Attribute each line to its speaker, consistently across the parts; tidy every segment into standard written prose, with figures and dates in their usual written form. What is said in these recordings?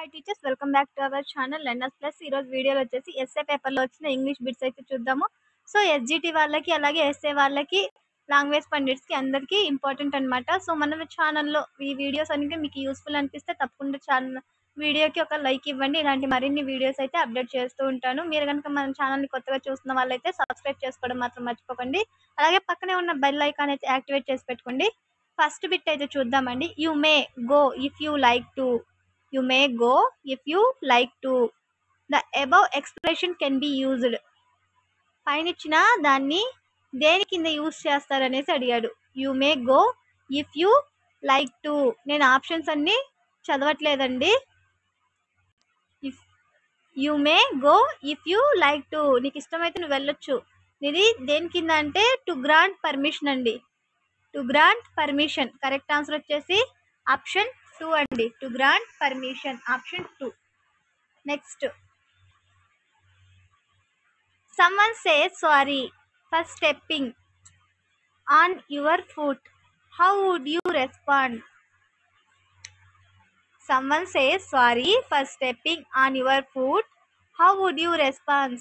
Speaker 1: Hi teachers, welcome back to our channel learners plus. ఈ రోజు వీడియోలో వచ్చేసి ఎస్ఏ పేపర్లో వచ్చిన ఇంగ్లీష్ బిట్స్ అయితే చూద్దాము. సో ఎస్జిటి వాళ్ళకి అలాగే ఎస్ఏ వాళ్ళకి లాంగ్వేజ్ పండిట్స్కి అందరికీ ఇంపార్టెంట్ అనమాట. సో మన ఛానల్లో ఈ వీడియోస్ అనేది మీకు యూస్ఫుల్ అనిపిస్తే తప్పకుండా వీడియోకి ఒక లైక్ ఇవ్వండి. ఇలాంటి మరిన్ని వీడియోస్ అయితే అప్డేట్ చేస్తూ ఉంటాను. మీరు కనుక మన ఛానల్ని కొత్తగా చూస్తున్న వాళ్ళైతే సబ్స్క్రైబ్ చేసుకోవడం మాత్రం మర్చిపోకండి. అలాగే పక్కనే ఉన్న బెల్ ఐకాన్ అయితే యాక్టివేట్ చేసి పెట్టుకోండి. ఫస్ట్ బిట్ అయితే చూద్దామండి. You may go if you like to. You may go if you like to. The above expression can be used. పైన ఇచ్చిన దాన్ని దేని కింద యూజ్ చేస్తారనేసి అడిగాడు. You may go if you like to. నేను ఆప్షన్స్ అన్ని చదవట్లేదండి. If you may go if you like to, నీకు ఇష్టమైతే నువ్వు వెళ్ళొచ్చు. ఇది దేని కింద అంటే టు గ్రాంట్ పర్మిషన్ అండి. To grant permission. Correct answer వచ్చేసి ఆప్షన్ 2 అండి. To grant permission, option 2. Next, someone says sorry for stepping on your foot. How would you respond? Someone says sorry for stepping on your foot. How would you respond?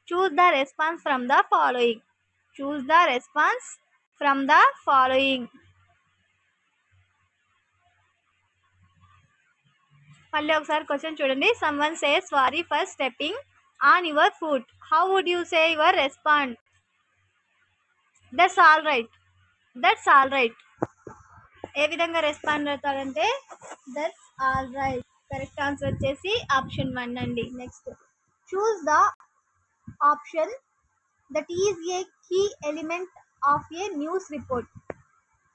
Speaker 1: Choose the response from the following. Choose the response from the following. మళ్ళీ ఒకసారి question చూడండి. someone says sorry for stepping on your foot. How would you say your respond? That's all right. That's all right. ఏ విధంగా respond అవుతాడంటే that's all right. Correct answer వచ్చేసి option 1 అండి. Next, choose the option that is a key element of a news report.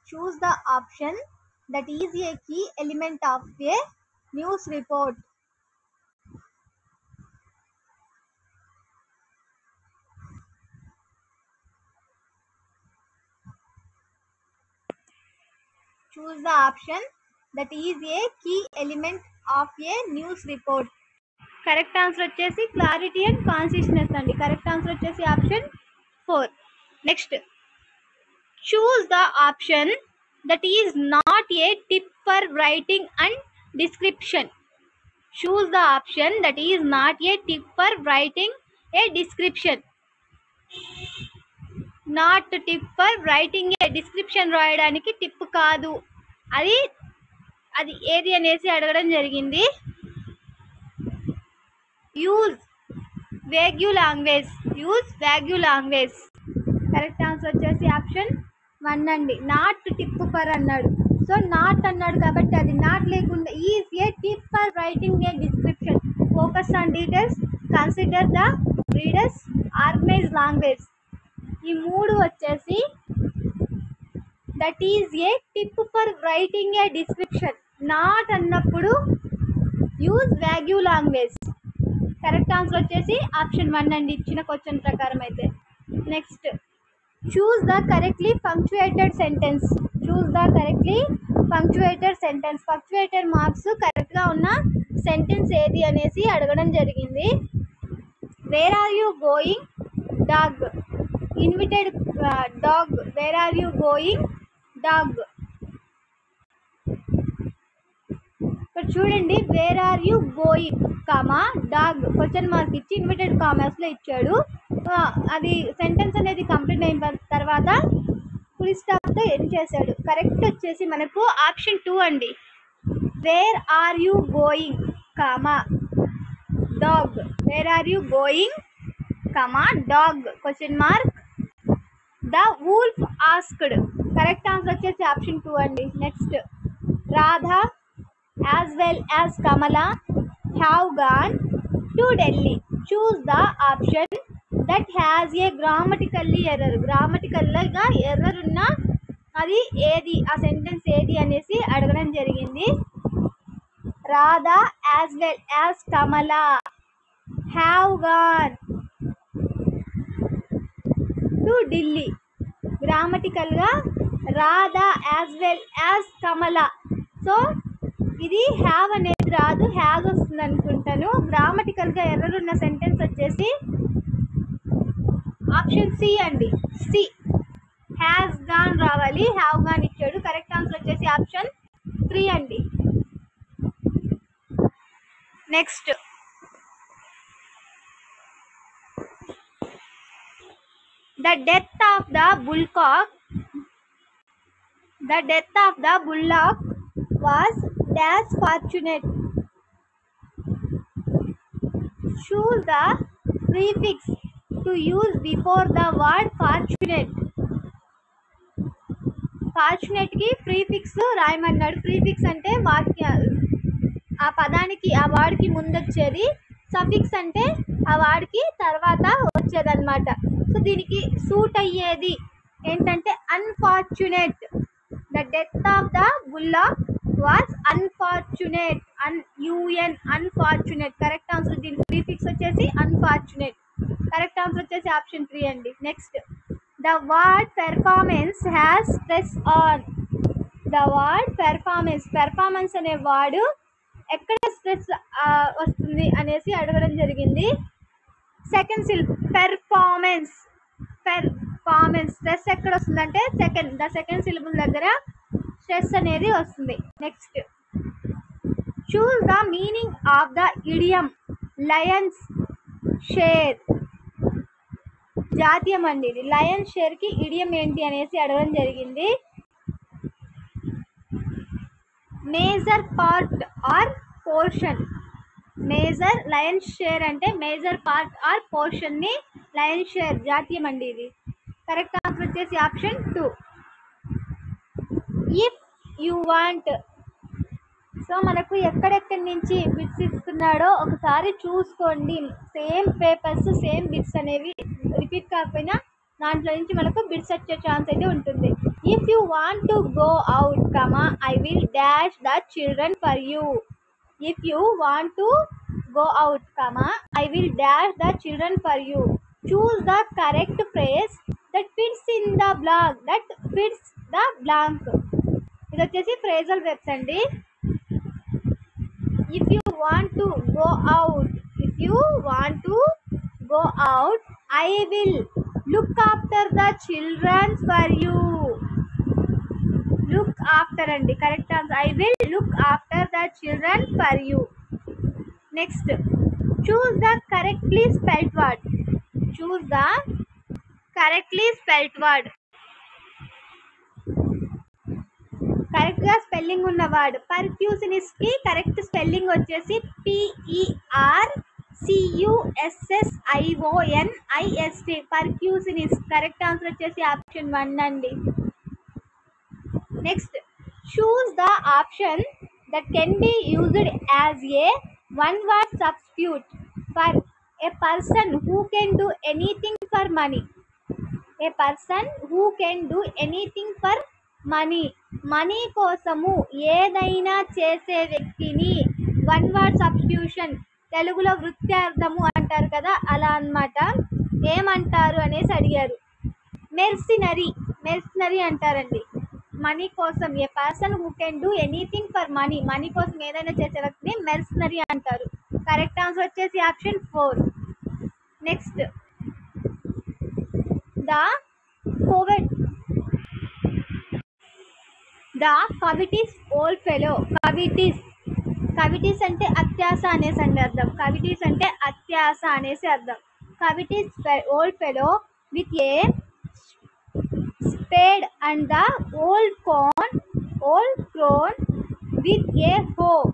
Speaker 1: Choose the option that is a key element of a news report. Choose the option that is a key element of a news report. Correct answer వచ్చేసి clarity and consistence అండి. Correct answer వచ్చేసి option 4. Next, choose the option that is not a tip for writing and description. Choose the option that is not a tip for writing a description. Not tip for writing a description రాయడానికి tip కాదు. అది ఏది అనేసి అడగడం జరిగింది. Use vague language. Use vague language. Correct answer వచ్చేసి option 1 అండి. Not tip for అన్నాడు. సో నాట్ అన్నాడు కాబట్టి అది నాట్ లేకుండా is a tip for writing a description. Focus on details, consider the readers, organise language. ఈ 3 వచ్చేసి that is A tip for writing a description. Not అన్నప్పుడు use vague language. Correct answer వచ్చేసి option 1 అండి ఇచ్చిన question ప్రకారం అయితే. Next, choose the correctly పంక్చుయేటెడ్ sentence. Choose the correctly పంక్చుయేటెడ్ sentence. పంక్చుయేటెడ్ marks కరెక్ట్గా ఉన్న సెంటెన్స్ ఏది అనేసి అడగడం జరిగింది. Wear are you going dog. Invited dog. Where are you going dog. ఇక్కడ చూడండి, where are you going comma dog question mark ఇచ్చి invited కామర్స్లో ఇచ్చాడు. అది సెంటెన్స్ అనేది కంప్లీట్ అయిన తర్వాత ఫుల్ స్టాప్తో ఎండ్ చేశాడు. కరెక్ట్ వచ్చేసి మనకు ఆప్షన్ 2 అండి. Where are you going comma dog. Where are you going comma dog question mark the wolf asked. Correct answer వచ్చేసి ఆప్షన్ 2 అండి. Next, Radha as well as Kamala have gone to Delhi. Choose the option that has a grammatically error. గ్రామటికల్గా error ఉన్న అది ఏది, ఆ sentence ఏది అనేసి అడగడం జరిగింది. Radha as well as Kamala have gone to Delhi. గ్రామటికల్గా Radha as well as Kamala. So ఇది హ్యావ్ అనేది రాదు, హ్యాజ్ వస్తుంది అనుకుంటాను. గ్రామటికల్గా ఎర్రర్ ఉన్న సెంటెన్స్ వచ్చేసి ఆప్షన్ సి అండి. సి, హ్యాజ్ గాన్ రావాలి, హ్యావ్ గాన్ ఇచ్చాడు. కరెక్ట్ ఆన్సర్ వచ్చేసి ఆప్షన్ 3 అండి. Next the death of the bullock was dash fortunate. Choose the prefix to use before the word fortunate. Fortunate కి prefix రాయమన్నాడు. Prefix అంటే వాక్య ఆ పదానికి ఆ వాడికి ముందొచ్చేది, సఫిక్స్ అంటే ఆ వాడికి తర్వాత వచ్చేది అనమాట. సో దీనికి సూట్ అయ్యేది ఏంటంటే unfortunate. The death of the bullock was unfortunate. Unfortunate correct answer. దీని ప్రీఫిక్స్ వచ్చేసి అన్ఫార్చునేట్. కరెక్ట్ ఆన్సర్ వచ్చేసి ఆప్షన్ 3 అండి. Next the word performance has stress on. the word performance అనే వర్డ్ ఎక్కడ స్ట్రెస్ వస్తుంది అనేసి అడగడం జరిగింది. సెకండ్ పెర్ఫార్మెన్స్ స్ట్రెస్ ఎక్కడ వస్తుందంటే సెకండ్ సిలబుల్ దగ్గర స్ట్రెస్ అనేది వస్తుంది. Next choose the meaning of the idiom Lions share. జాతీయం అండి ఇది. లయన్ షేర్ కి ఇడియం ఏంటి అనేసి అడగడం జరిగింది. Major part or portion. Lion share అంటే మేజర్ పార్ట్ ఆర్ పోర్షన్ ని లయన్ షేర్ జాతీయం అండి ఇది. కరెక్ట్ ఆన్సర్ వచ్చేసి option 2. If you want. So మనకు ఎక్కడెక్కడి నుంచి బిట్స్ ఇస్తున్నాడో ఒకసారి చూసుకోండి. సేమ్ పేపర్స్ సేమ్ బిట్స్ అనేవి రిపీట్ కాకపోయినా దాంట్లో నుంచి మనకు బిట్స్ వచ్చే ఛాన్స్ అయితే ఉంటుంది. If you want to go out I will dash the children for you. If you want to go out I will dash the children for you. Choose the correct phrase that fits the blank. ఇది వచ్చేసి phrasal webs అండి. If you want to go out, I will look after the children for you. Look after అండి correct answer. I will look after the children for you. Next, choose the correctly spelled word. Correct గా spelling ఉన్న word. పర్క్యూషనిస్ట్ కి correct spelling వచ్చేసి PERCUSSIONIST. పర్క్యూషనిస్ట్. Correct answer వచ్చేసి option 1 అండి. Next choose the option that can be used as a one word substitute for a person who can do anything for money. Money కోసము ఏదైనా చేసే వ్యక్తిని one word substitution, తెలుగులో వృత్యార్థము అంటారు కదా, అలా అన్నమాట. ఏమంటారు అనేసి అడిగారు. మెర్సినరీ అంటారండి. మనీ కోసం a person who can do anything for money కోసం ఏదైనా చేసే వ్యక్తిని మెర్సినరీ అంటారు. కరెక్ట్ ఆన్సర్ వచ్చేసి option 4. Next the covetous old fellow. Covetous అంటే అత్యాస అనేసి అర్థం. Covetous old fellow with a spade and the old crone with a hoe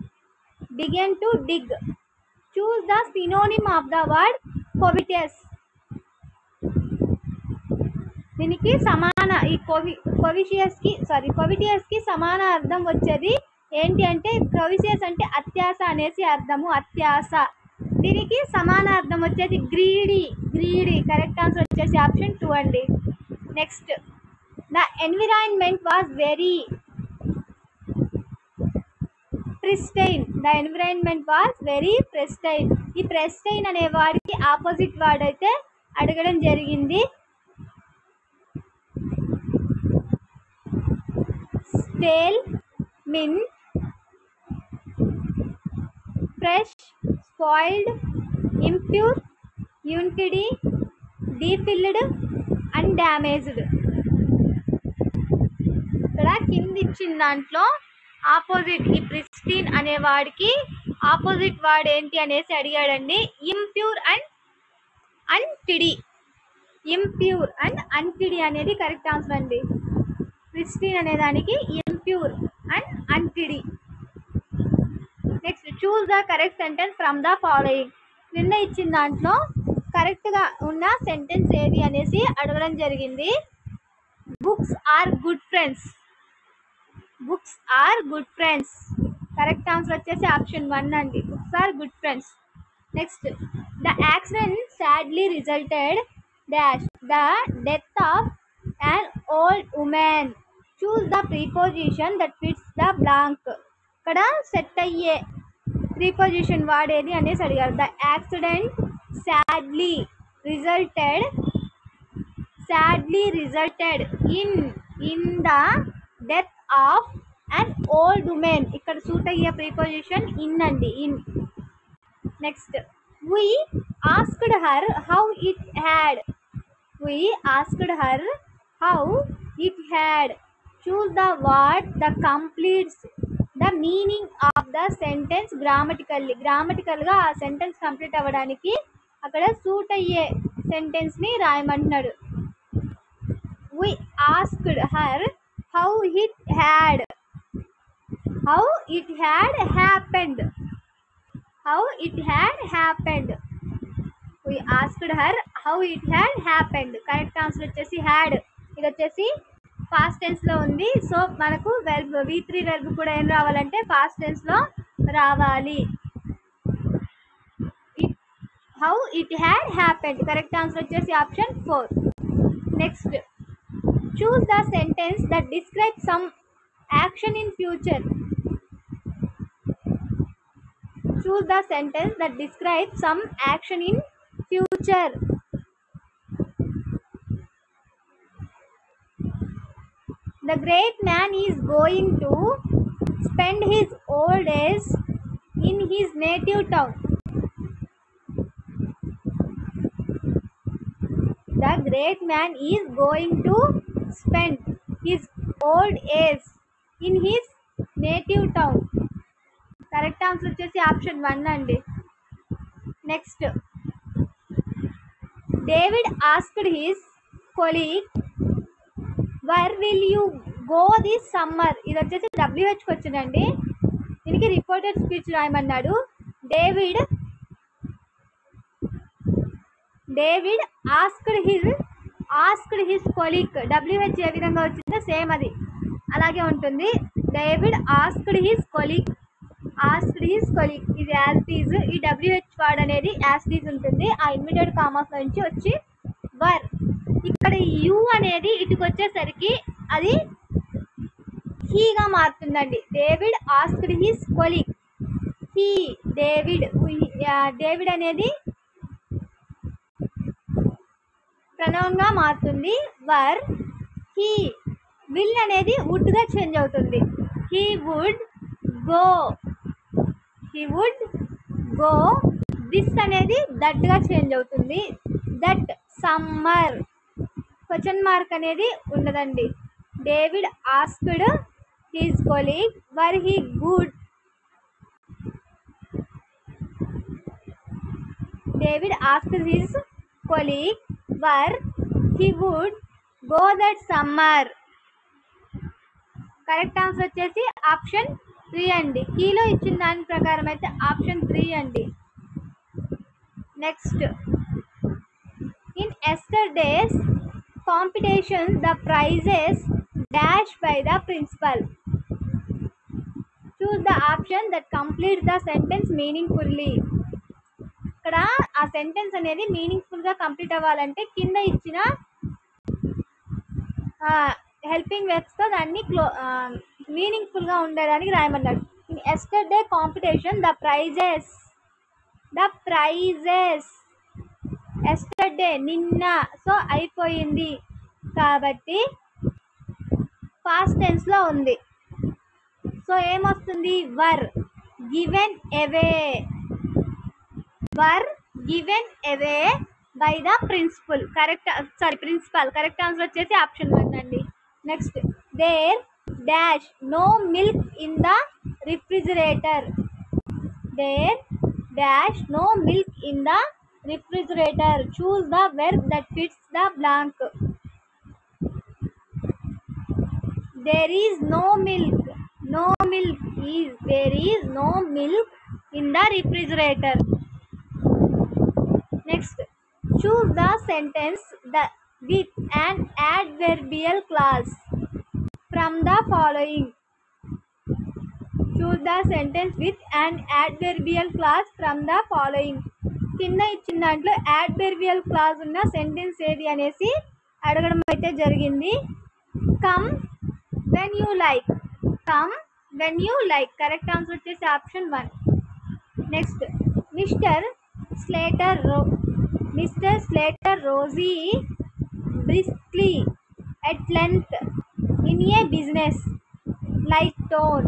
Speaker 1: began to dig. Choose the synonym of the word covetous. దీనికి సమాన ఈ కోవిటియస్ కి సమాన అర్థం వచ్చేది ఏంటి అంటే కోవిటియస్ అంటే అత్యాస అనేసి అర్థము. అత్యాస. దీనికి సమాన అర్థం వచ్చేసి గ్రీడీ. కరెక్ట్ ఆన్సర్ వచ్చేసి ఆప్షన్ 2 అండి. Next the environment was very pristine. ఈ ప్రెస్టైన్ అనే వాడికి ఆపోజిట్ వర్డ్ అయితే అడగడం జరిగింది. Stale, mint, fresh, spoiled, impure, untidy, defilled, undamaged. ఇక్కడ కింద ఇచ్చిన దాంట్లో ఆపోజిట్ ఈ ప్రిస్టీన్ అనే వాడికి ఆపోజిట్ వర్డ్ ఏంటి అనేసి అడిగాడండి. Impure and untidy. Impure and untidy అనేది కరెక్ట్ ఆన్సర్ అండి. క్రిస్టిన్ అనే దానికి impure and untidy. Next choose the correct sentence from the following. నిన్న ఇచ్చిన దాంట్లో కరెక్ట్ గా ఉన్న సెంటెన్స్ ఏది అనేసి అడగడం జరిగింది. Books are good friends. Books are good friends. Correct answer వచ్చేసి ఆప్షన్ 1 అండి. Books are good friends. Next the accident sadly resulted dash the death of an old woman. Choose the preposition that fits the blank. ఇక్కడ set అయ్యే preposition వాడేది అనేసి అడిగారు. The accident sadly resulted in the death of an old woman. ఇక్కడ suit అయ్యే preposition in అండి. In. Next we asked her how it had. We asked her how it had. Choose the word that completes the meaning of the sentence grammatically. Grammatical గా ఆ sentence complete అవ్వడానికి అక్కడ suit అయ్యే sentence ని రాయమంటున్నాడు. We asked her how it had happened. How it had happened. We asked her how it had happened. Correct answer వచ్చేసి had. ఇది వచ్చేసి past tense లో ఉంది. సో మనకు వెర్బ్ V3 వెర్బ్ కూడా ఏం రావాలంటే పాస్ట్ టెన్స్ లో రావాలి. How it had happened. Correct answer వచ్చేసి option 4. Next choose the sentence that describe some action in future. Choose the sentence that describes some action in future. The great man is going to spend his old days in his native town. The great man is going to spend his old days in his native town. Correct answer వచ్చేసి option 1 అండి. Next David asked his colleague where will you go this summer. ఇది వచ్చేసి WH question అండి. దీనికి reported speech రాయమన్నాడు. David asked his colleague. WH ఏ విధంగా వచ్చిందో సేమ్ అది అలాగే ఉంటుంది. డేవిడ్ ఆస్క్డ్ హిస్ కొలీగ్ ఇది యాజ్ ఈజ్. ఈ WH వర్డ్ అనేది యాజ్ ఈజ్ ఉంటుంది. ఆ ఇన్విటెడ్ కామాస్ నుంచి వచ్చి వర్. ఇక్కడ యు అనేది ఇటుకు వచ్చేసరికి అది హీగా మారుతుందండి. David asked his colleague. He David అనేది ప్రనౌన్ గా మారుతుంది. Where he. విల్ అనేది వుడ్ గా చేంజ్ అవుతుంది. He would go. దిస్ అనేది దట్ గా చేంజ్ అవుతుంది. That summer. క్వశ్చన్ మార్క్ అనేది ఉండదండి. David asked his colleague where he would. David asked his colleague where he would go that summer. Correct answer వచ్చేసి option 3 అండి. కీలో ఇచ్చిన దాని ప్రకారం అయితే ఆప్షన్ 3 అండి. Next in yesterday's competition the prizes dash by the principal. Choose the option that complete the sentence meaningfully. ఇక్కడ ఆ sentence అనేది మీనింగ్ఫుల్ గా కంప్లీట్ అవ్వాలంటే కింద ఇచ్చిన హెల్పింగ్ వెర్బ్స్ తో దాన్ని మీనింగ్ఫుల్ గా ఉండేదానికి రాయమన్నాడు. In yesterday competition the prizes. Yesterday నిన్న. సో అయిపోయింది కాబట్టి పాస్ట్ టెన్స్ లో ఉంది. సో ఏమొస్తుంది? Were given away. By the principal. Correct answer వచ్చేసి ఆప్షన్ 1 అండి. Next there dash no milk in the refrigerator. there dash no milk in the refrigerator. Choose the verb that fits the blank. There is no milk. No milk is there is no milk in the refrigerator. Next, choose the sentence with an adverbial clause from the following. Choose the sentence with an adverbial clause from the following. కింద ఇచ్చిన దాంట్లో adverbial clause ఉన్న sentence ఏది అనేసి అడగడం అయితే జరిగింది. Come when you like. Come when you like correct answer వచ్చేసి option 1. Next, mister Slater rose briskly at length in a business like tone.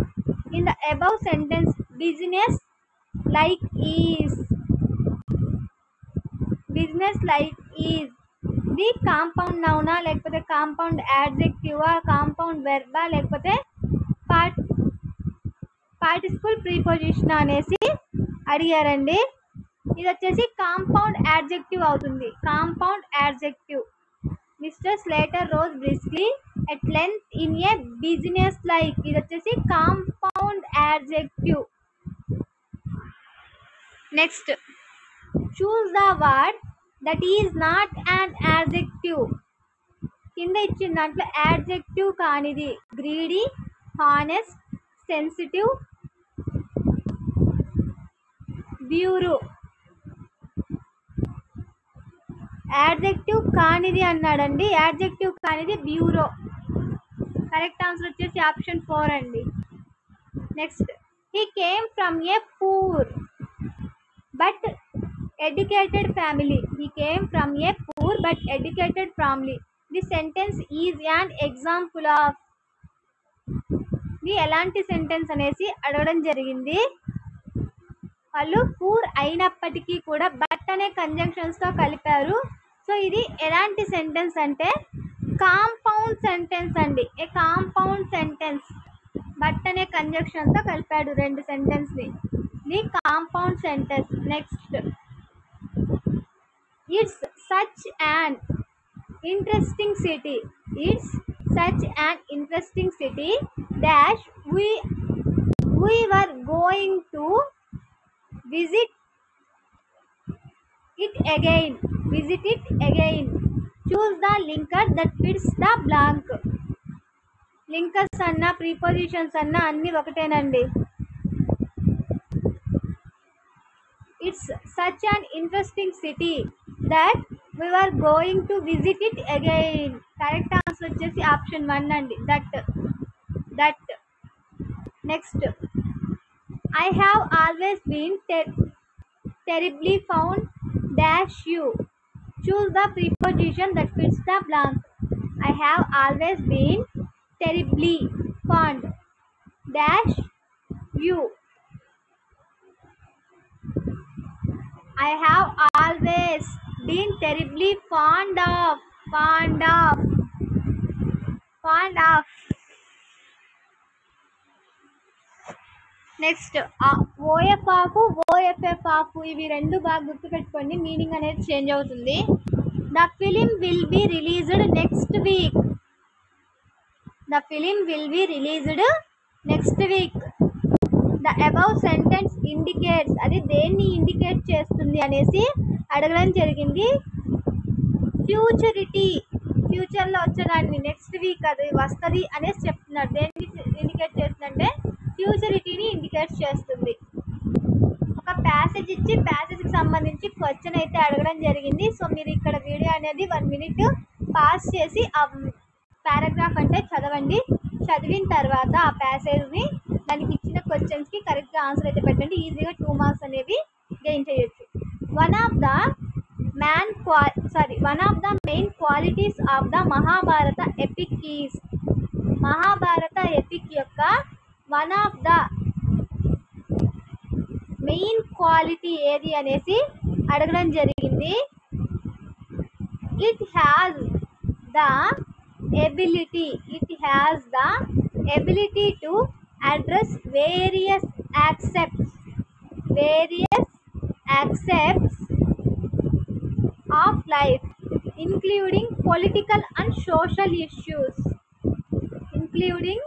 Speaker 1: In the above sentence, business like is the compound noun లేకపోతే compound adjective compound verb లేకపోతే participle preposition అనేసి అడిగారండి. ఇది వచ్చేసి compound adjective అవుతుంది. Compound adjective. Mister Slater rose briskly at length in a business like. ఇది వచ్చేసి compound adjective. Next, choose the word that is not an adjective. కింద ఇచ్చిన దాంట్లో యాడ్జెక్టివ్ కానిది greedy, honest, sensitive, bureau. Adjective కానిది అన్నాడండి. Adjective కానిది బ్యూరో. కరెక్ట్ ఆన్సర్ వచ్చేసి ఆప్షన్ 4 అండి. Next, he came from a poor but educated family. He came from a poor but educated family. The sentence is an example of. ఇది ఎలాంటి sentence అనేసి అడగడం జరిగింది. వాళ్ళు పూర్ అయినప్పటికీ కూడా బట్ అనే కంజంక్షన్స్ తో కలిపారు. సో ఇది ఎలాంటి సెంటెన్స్ అంటే కాంపౌండ్ సెంటెన్స్ అండి. ఏ కాంపౌండ్ సెంటెన్స్. బట్ అనే కంజంక్షన్ తో కలిపాడు రెండు సెంటెన్స్ ని. ఇది compound sentence. Next, it's such an interesting city. It's such an interesting city dash we were going to visit it again. Choose the linker that fits the blank. Linkers అన్నా ప్రీపోజిషన్స్ అన్నా అన్ని ఒకటేనండి. It's such an interesting city that we were going to visit it again. Correct answer వచ్చేసి option 1 అండి. That. Next, I have always been terribly fond dash you. Choose the preposition that fits the blank. I have always been terribly fond dash you. I have always been terribly fond of. Next, OF of OFF of ఇవి రెండు బాగా గుర్తుపెట్టుకోండి. Meaning అనేది change అవుతుంది. The film will be released next week. The film will be released next week. The above sentence indicates. అది దేన్ని indicate చేస్తుంది అనేసి అడగడం జరిగింది. ఫ్యూచరిటీ. ఫ్యూచర్లో వచ్చేదాన్ని నెక్స్ట్ వీక్ అది వస్తుంది అనేసి చెప్తున్నారు. దేన్ని ఇండికేట్ చేస్తుందంటే ఫ్యూచరిటీని ఇండికేట్ చేస్తుంది. ఒక ప్యాసేజ్ ఇచ్చి ప్యాసేజ్కి సంబంధించి క్వశ్చన్ అయితే అడగడం జరిగింది. సో మీరు ఇక్కడ వీడియో అనేది 1 minute పాస్ చేసి ఆ పారాగ్రాఫ్ అంటే చదవండి. చదివిన తర్వాత ఆ ప్యాసేజ్ని దానికి ఇచ్చిన క్వశ్చన్స్కి కరెక్ట్గా ఆన్సర్ అయితే పెట్టండి. ఈజీగా 2 marks అనేవి గెయిన్ చేయొచ్చు. One of the main qualities of the Mahabharata epic is. Mahabharata epic యొక్క one of the main quality ఏది అనేసి అడగడం జరిగింది. It has the ability to address various various aspects of life, including political and social issues. Including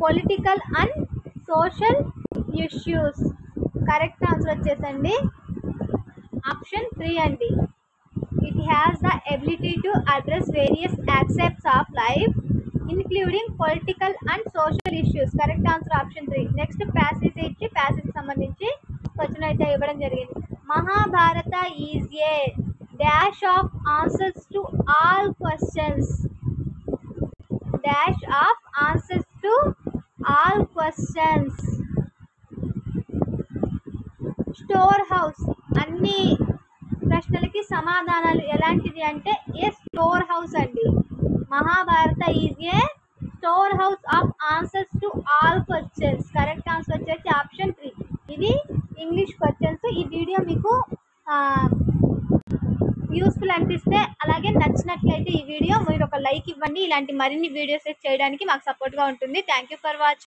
Speaker 1: political and social issues. Correct answer వచ్చేసండి option 3 అండి. It has the ability to address various aspects of life, including political and social issues. Correct answer option 3. Next passage ఇచ్చి passage సంబంధించి question అయితే ఇవ్వడం జరిగింది. Mahabharata is a dash of answers to all questions. Dash of answers to all questions. Store house అన్ని ప్రశ్నలకి సమాధానాలు ఎలాంటిది అంటే ఏ స్టోర్ హౌస్ అండి. Mahabharata is a store house of answers to all questions. Correct answer వచ్చేసి ఆప్షన్ 3. ఇది ఇంగ్లీష్ క్వశ్చన్స్. ఈ video మీకు యూస్ఫుల్ అనిపిస్తే అలాగే నచ్చినట్లయితే ఈ వీడియో మీరు ఒక లైక్ ఇవ్వండి. ఇలాంటి మరిన్ని వీడియోస్ చేయడానికి మాకు సపోర్ట్గా ఉంటుంది. Thank you for watching.